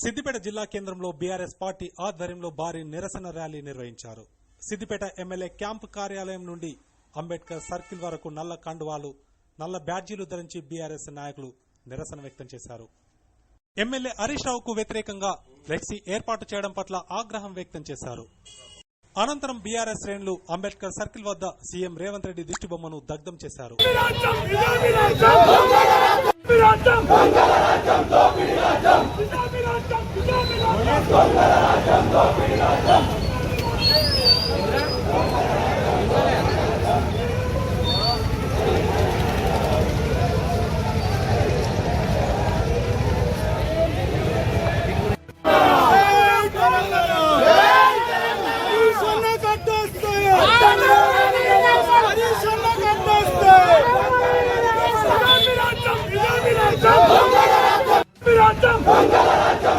సిద్దిపేట జిల్లా కేంద్రంలో BRS party ఆధ్వర్యంలో భారీ నిరసన ర్యాలీ నిర్వహించారు. సిద్దిపేట ఎమ్మెల్యే క్యాంపు కార్యాలయం నుండి అంబేద్కర్ సర్కిల్ వరకు నల్ల కండువాలు, నల్ల బ్యాడ్జీలు ధరించి బీఆర్ఎస్ నాయకులు నిరసన వ్యక్తం చేశారు. ఎమ్మెల్యే హరీష్ రావుకు వ్యతిరేకంగా ఫ్లెక్సీ ఏర్పాటు చేయడం పట్ల ఆగ్రహం వ్యక్తం చేశారు. అనంతరం బీఆర్ఎస్ శ్రేణులు అంబేద్కర్ సర్కిల్ వద్ద సీఎం రేవంత్ రెడ్డి దిష్టిబొమ్మను దగ్ధం చేశారు. రాజ్యం